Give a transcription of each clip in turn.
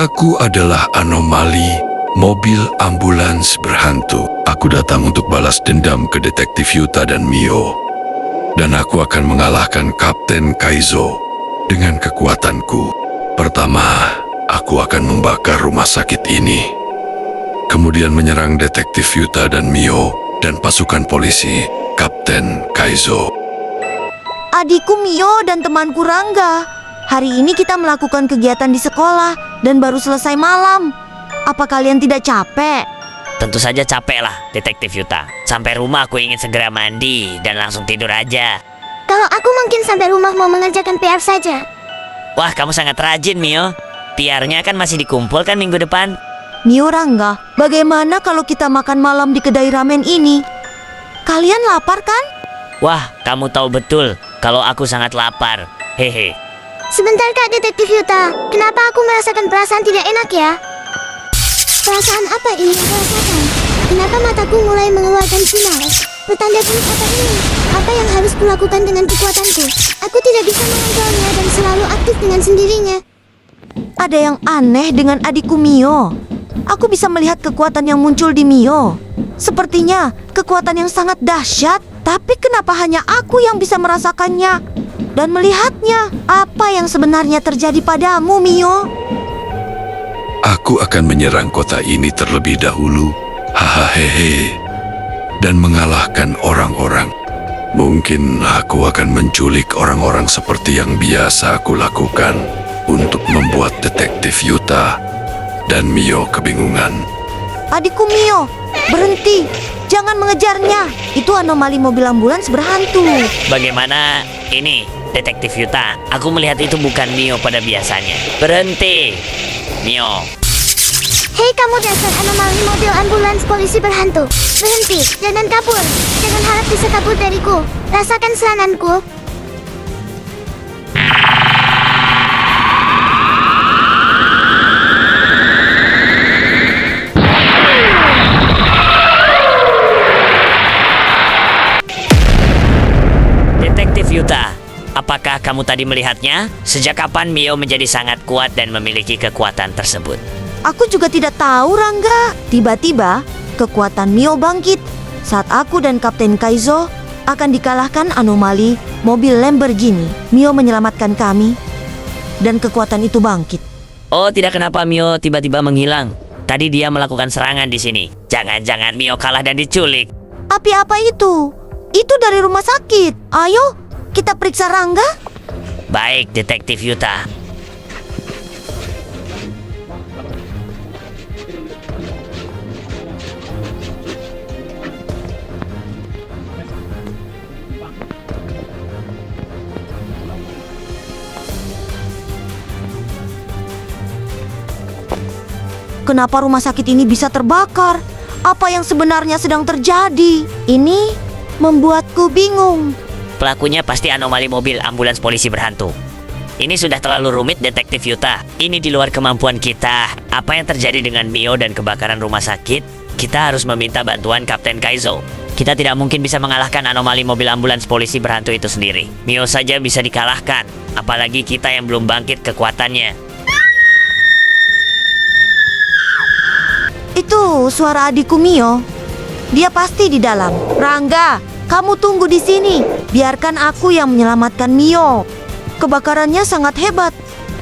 Aku adalah anomali mobil ambulans berhantu. Aku datang untuk balas dendam ke Detektif Yuta dan Mio. Dan aku akan mengalahkan Kapten Kaizo dengan kekuatanku. Pertama, aku akan membakar rumah sakit ini. Kemudian menyerang Detektif Yuta dan Mio dan pasukan polisi Kapten Kaizo. Adikku Mio dan temanku Rangga, hari ini kita melakukan kegiatan di sekolah dan baru selesai malam. Apa kalian tidak capek? Tentu saja capek lah, Detektif Yuta. Sampai rumah aku ingin segera mandi dan langsung tidur aja. Kalau aku mungkin sampai rumah mau mengerjakan PR saja. Wah, kamu sangat rajin, Mio. PR-nya kan masih dikumpulkan minggu depan. Mio, Rangga, bagaimana kalau kita makan malam di kedai ramen ini? Kalian lapar kan? Wah, kamu tahu betul kalau aku sangat lapar. Hehe. Sebentar Kak Detektif Yuta, kenapa aku merasakan perasaan tidak enak ya? Perasaan apa ini yang aku rasakan? Kenapa mataku mulai mengeluarkan sinar? Petanda buruk apa ini? Apa yang harus kulakukan dengan kekuatanku? Aku tidak bisa mengontrolnya dan selalu aktif dengan sendirinya. Ada yang aneh dengan adikku Mio. Aku bisa melihat kekuatan yang muncul di Mio. Sepertinya kekuatan yang sangat dahsyat. Tapi kenapa hanya aku yang bisa merasakannya dan melihatnya? Apa yang sebenarnya terjadi padamu, Mio? Aku akan menyerang kota ini terlebih dahulu. Hahaha. Dan mengalahkan orang-orang. Mungkin aku akan menculik orang-orang seperti yang biasa aku lakukan untuk membuat Detektif Yuta dan Mio kebingungan. Adikku Mio, berhenti. Jangan mengejarnya. Itu anomali mobil ambulans berhantu. Bagaimana ini, Detektif Yuta? Aku melihat itu bukan Mio pada biasanya. Berhenti, Mio. Hei kamu dasar anomali mobil ambulans polisi berhantu. Berhenti, jangan kabur. Jangan harap bisa kabur dariku. Rasakan seranganku. Detektif Yuta, apakah kamu tadi melihatnya? Sejak kapan Mio menjadi sangat kuat dan memiliki kekuatan tersebut? Aku juga tidak tahu, Rangga. Tiba-tiba, kekuatan Mio bangkit saat aku dan Kapten Kaizo akan dikalahkan anomali mobil Lamborghini. Mio menyelamatkan kami, dan kekuatan itu bangkit. Oh, tidak, kenapa Mio tiba-tiba menghilang? Tadi dia melakukan serangan di sini. Jangan-jangan Mio kalah dan diculik. Tapi apa itu? Itu dari rumah sakit. Ayo, kita periksa Rangga. Baik, Detektif Yuta. Kenapa rumah sakit ini bisa terbakar? Apa yang sebenarnya sedang terjadi? Ini membuatku bingung. Pelakunya pasti anomali mobil ambulans polisi berhantu. Ini sudah terlalu rumit, Detektif Yuta. Ini di luar kemampuan kita. Apa yang terjadi dengan Mio dan kebakaran rumah sakit? Kita harus meminta bantuan Kapten Kaizo. Kita tidak mungkin bisa mengalahkan anomali mobil ambulans polisi berhantu itu sendiri. Mio saja bisa dikalahkan, apalagi kita yang belum bangkit kekuatannya. Itu suara adikku Mio. Dia pasti di dalam. Rangga, kamu tunggu di sini. Biarkan aku yang menyelamatkan Mio. Kebakarannya sangat hebat.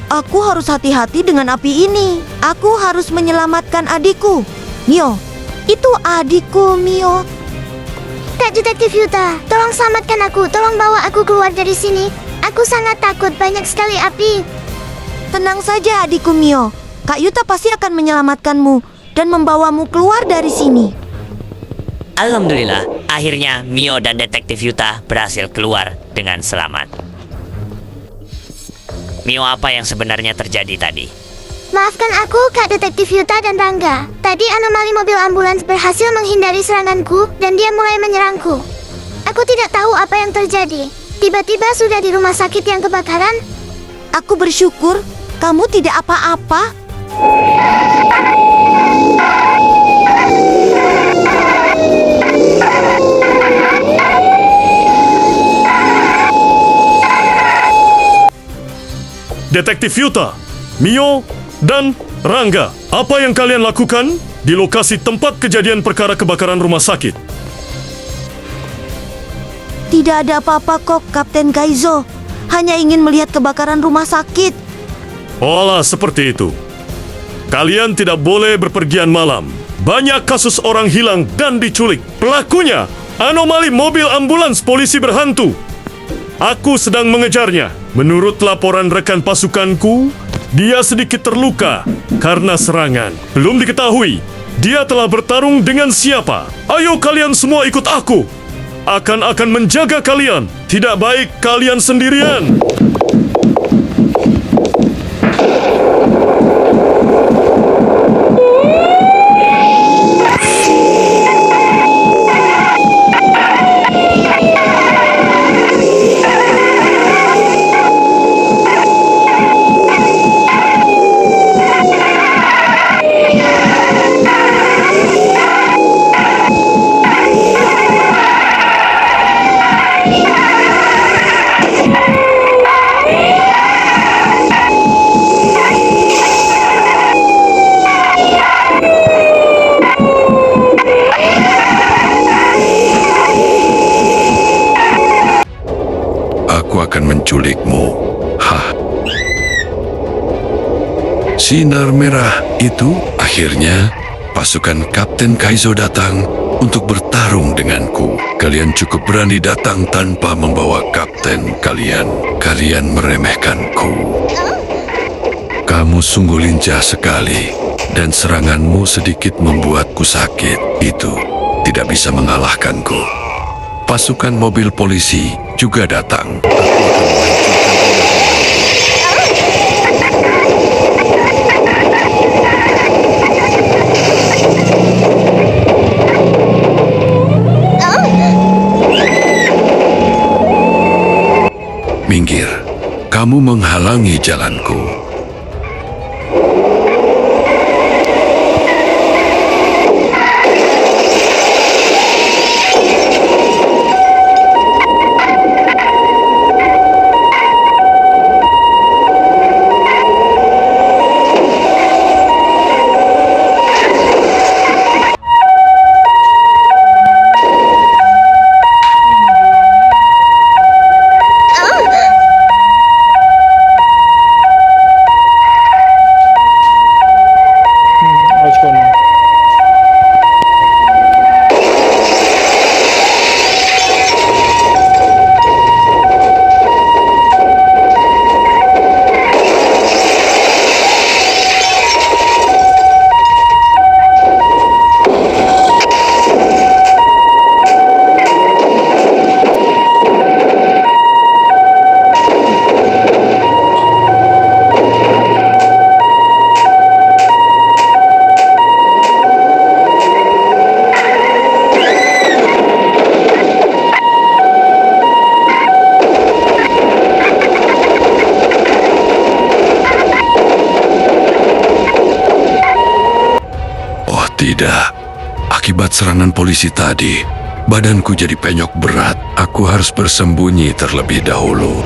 Aku harus hati-hati dengan api ini. Aku harus menyelamatkan adikku. Mio, itu adikku Mio. Kak Detektif Yuta, tolong selamatkan aku. Tolong bawa aku keluar dari sini. Aku sangat takut, banyak sekali api. Tenang saja adikku Mio. Kak Yuta pasti akan menyelamatkanmu dan membawamu keluar dari sini. Alhamdulillah, akhirnya Mio dan Detektif Yuta berhasil keluar dengan selamat. Mio, apa yang sebenarnya terjadi tadi? Maafkan aku, Kak Detektif Yuta dan Rangga. Tadi anomali mobil ambulans berhasil menghindari seranganku dan dia mulai menyerangku. Aku tidak tahu apa yang terjadi. Tiba-tiba sudah di rumah sakit yang kebakaran. Aku bersyukur kamu tidak apa-apa. Detektif Yuta, Mio, dan Rangga, apa yang kalian lakukan di lokasi tempat kejadian perkara kebakaran rumah sakit? Tidak ada apa-apa kok, Kapten Kaizo. Hanya ingin melihat kebakaran rumah sakit. Olah, seperti itu. Kalian tidak boleh berpergian malam. Banyak kasus orang hilang dan diculik. Pelakunya, anomali mobil ambulans polisi berhantu. Aku sedang mengejarnya. Menurut laporan rekan pasukanku, dia sedikit terluka karena serangan. Belum diketahui dia telah bertarung dengan siapa. Ayo kalian semua ikut aku. Akan menjaga kalian. Tidak baik kalian sendirian. Aku akan menculikmu. Hah? Sinar merah itu akhirnya pasukan Kapten Kaizo datang untuk bertarung denganku. Kalian cukup berani datang tanpa membawa kapten kalian. Kalian meremehkanku. Kamu sungguh lincah sekali dan seranganmu sedikit membuatku sakit. Itu tidak bisa mengalahkanku. Pasukan mobil polisi juga datang. Minggir, kamu menghalangi jalanku. Tidak, akibat serangan polisi tadi, badanku jadi penyok berat. Aku harus bersembunyi terlebih dahulu.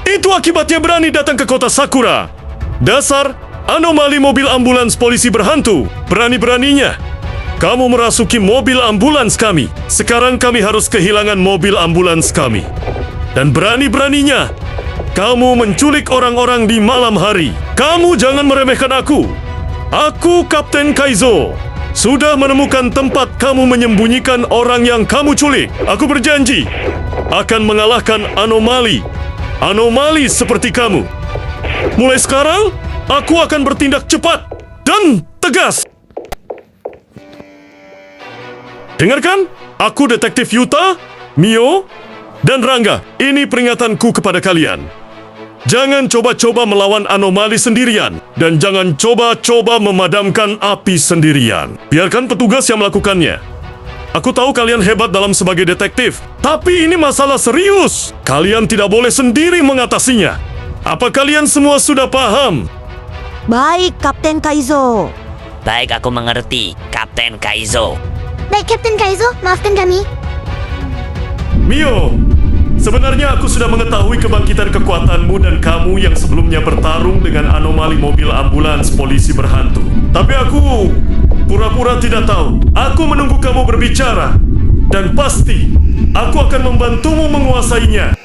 Itu akibatnya berani datang ke kota Sakura. Dasar anomali mobil ambulans polisi berhantu. Berani-beraninya Kamu merasuki mobil ambulans kami. Sekarang kami harus kehilangan mobil ambulans kami. Dan berani-beraninya, kamu menculik orang-orang di malam hari. Kamu jangan meremehkan aku. Aku Kapten Kaizo. Sudah menemukan tempat kamu menyembunyikan orang yang kamu culik. Aku berjanji akan mengalahkan anomali. Anomali seperti kamu. Mulai sekarang, aku akan bertindak cepat dan tegas. Dengarkan, aku Detektif Yuta, Mio, dan Rangga. Ini peringatanku kepada kalian. Jangan coba-coba melawan anomali sendirian. Dan jangan coba-coba memadamkan api sendirian. Biarkan petugas yang melakukannya. Aku tahu kalian hebat dalam sebagai detektif. Tapi ini masalah serius. Kalian tidak boleh sendiri mengatasinya. Apa kalian semua sudah paham? Baik, Kapten Kaizo. Baik, aku mengerti, Kapten Kaizo. Baik, Kapten Kaizo, maafkan kami. Mio, sebenarnya aku sudah mengetahui kebangkitan kekuatanmu dan kamu yang sebelumnya bertarung dengan anomali mobil ambulans polisi berhantu. Tapi aku pura-pura tidak tahu. Aku menunggu kamu berbicara. Dan pasti, aku akan membantumu menguasainya.